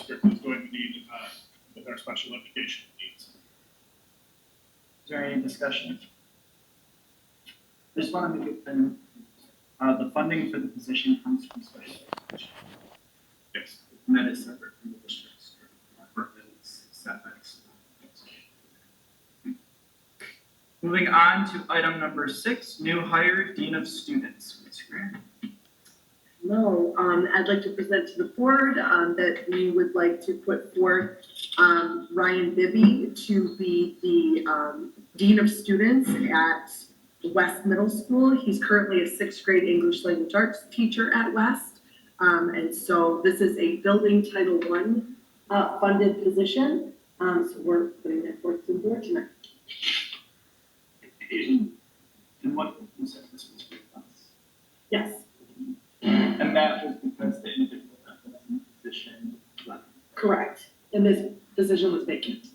district is going to need with our special education needs. Is there any discussion? I just want to make it clear, the funding for the position comes from special education. Yes. And that is separate from the district's purpose setbacks. Moving on to item number 6, new hire, Dean of Students. Ms. Grant. Hello, I'd like to present to the board that we would like to put forth Ryan Bibby to be the Dean of Students at West Middle School. He's currently a 6th grade English language arts teacher at West. And so this is a building Title I funded position. So we're putting that forth to the board tonight. And what you said this was for us? Yes, And that was because the individual that was in the position left. correct. And this position was vacant.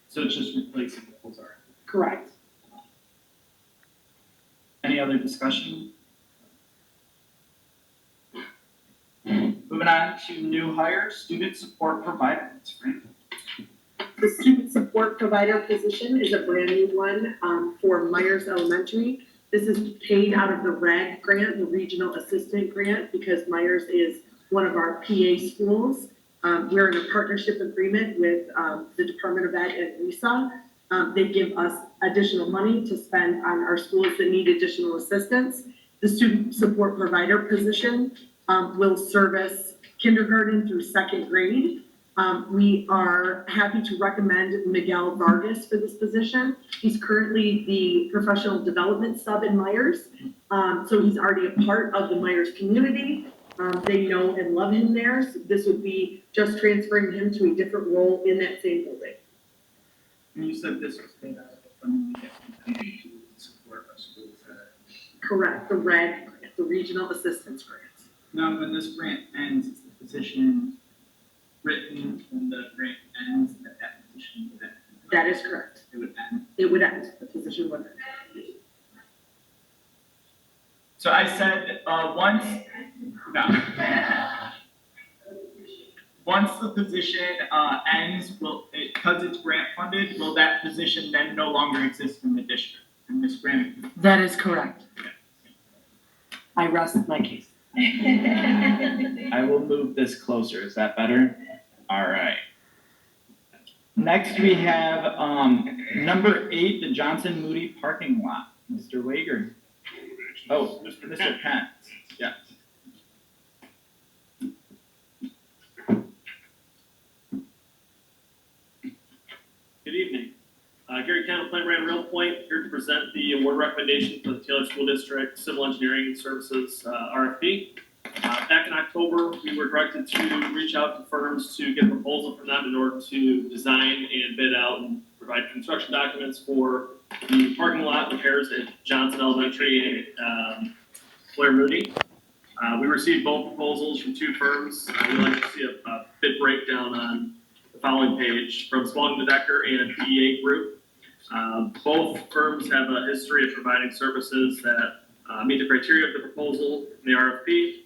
So it's just replacing the full are. Correct. Any other discussion? Moving on to new hire, student support provider. Ms. Grant. The student support provider position is a brand new one for Myers Elementary. This is paid out of the RAG grant, the Regional Assistant Grant, because Myers is one of our PA schools. We're in a partnership agreement with the Department of Ed and RESA. They give us additional money to spend on our schools that need additional assistance. The student support provider position will service kindergarten through 2nd grade. We are happy to recommend Miguel Vargas for this position. He's currently the professional development sub in Myers. So he's already a part of the Myers community. They know and love him there. So this would be just transferring him to a different role in that same building. And you said this was paid out of the funding we get from PA to support our schools. Correct, the RAG grant, the Regional Assistance Grant. Now, when this grant ends, is the position written when the grant ends, that position would end? That is correct. It would end. It would end, the position would end. So I said, once the position ends, because it's grant funded, will that position then no longer exist in the district? And Ms. Grant? That is correct. I rest my case. I will move this closer. Is that better? All right. Next, we have number 8, the Johnson Moody parking lot. Mr. Wager. Oh, Mr. Kent. Yeah. Good evening. Gary Kent, Plant Brand Rail Point, here to present the award recommendation for the Taylor School District Civil Engineering Services RFP. Back in October, we were directed to reach out to firms to get a proposal from them in order to design and bid out and provide construction documents for the parking lot repairs at Johnson Elementary and Blair Moody. We received both proposals from 2 firms. We'd like to see a bid breakdown on the following page from Spalding Decker and PEA Group. Both firms have a history of providing services that meet the criteria of the proposal in the RFP.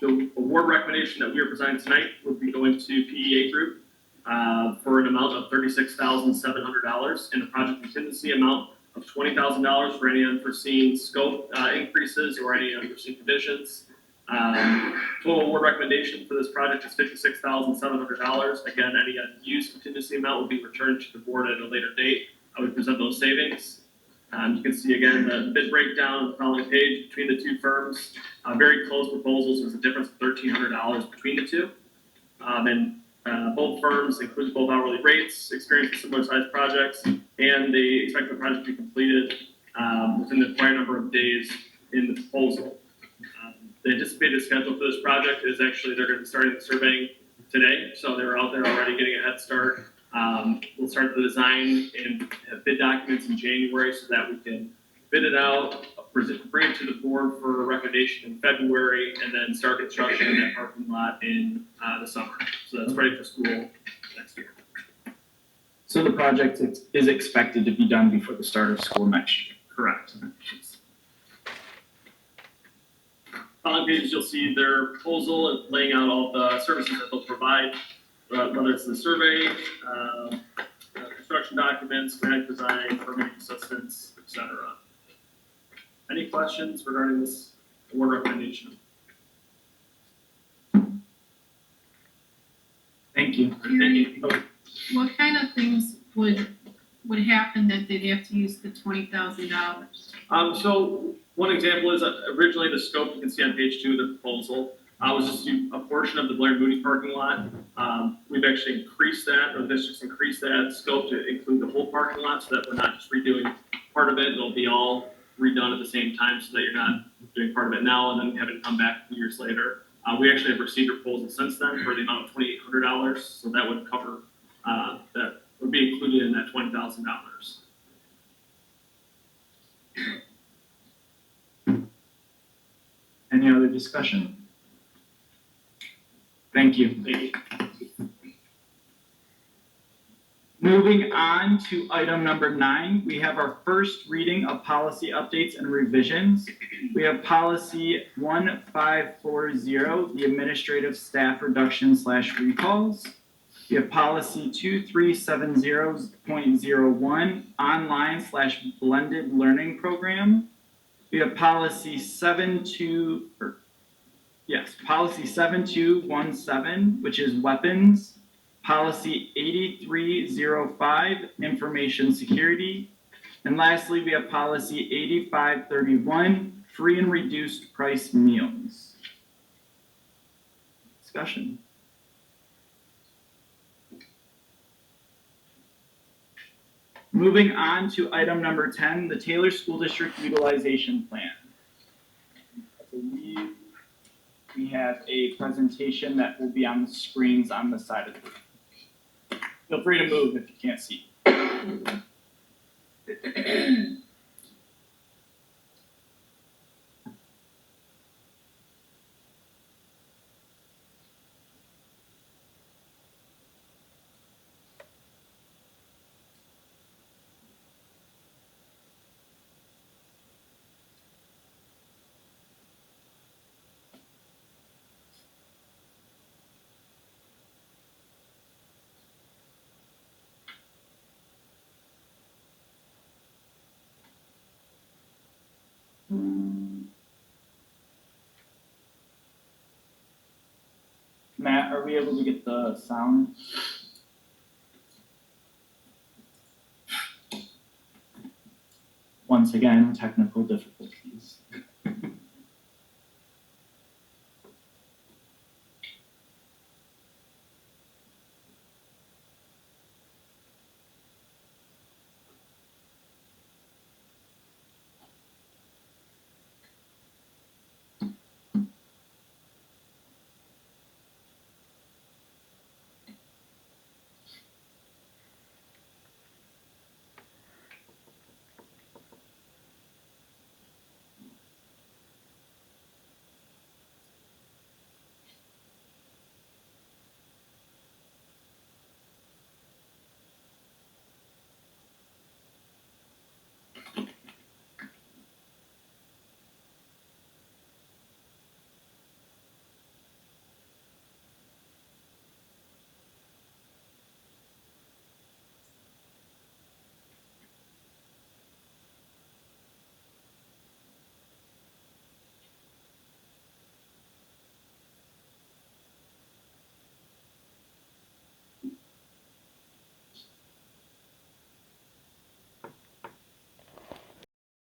The award recommendation that we are presenting tonight would be going to PEA Group for an amount of $36,700 and a project contingency amount of $20,000 for any unforeseen scope increases or any unforeseen conditions. Total award recommendation for this project is $56,700. Again, any unused contingency amount will be returned to the board at a later date. I would present those savings. You can see again the bid breakdown on the following page between the 2 firms. Very close proposals. There's a difference of $1,300 between the 2. Both firms include both hourly rates, experience with similar sized projects, and they expect the project to be completed within the required number of days in the proposal. The anticipated schedule for this project is actually they're going to be starting the surveying today, so they're out there already getting a head start. We'll start the design and have bid documents in January so that we can bid it out, bring it to the board for a recommendation in February, and then start construction in that parking lot in the summer. So that's ready for school next year. So the project is expected to be done before the start of school next year? Correct. Following page, you'll see their proposal and laying out all the services that they'll provide. provide, whether it's the survey, construction documents, grant design, permitting assistance, etc. Any questions regarding this award recommendation? Thank you. Gary, what kind of things would happen that they'd have to use the $20,000? So one example is originally the scope you can see on page 2 of the proposal was just a portion of the Blair Moody parking lot. We've actually increased that, or the district's increased that scope to include the whole parking lot, so that we're not just redoing part of it. It'll be all redone at the same time, so that you're not doing part of it now and then having to come back a few years later. We actually have received a proposal since then for the amount of $2,800, so that would cover, that would be included in that $20,000. Any other discussion? Thank you. Thank you. Moving on to item number 9, we have our first reading of policy updates and revisions. We have policy 1540, the administrative staff reduction / recalls. We have policy 2370.01, online / blended learning program. We have policy 7217, which is weapons. Policy 8305, information security. And lastly, we have policy 8531, free and reduced price meals. Discussion. Moving on to item number 10, the Taylor School District Utilization Plan. I believe we have a presentation that will be on the screens on the side of the room. Feel free to move if you can't see. Matt, are we able to get the sound? Once again, technical difficulties.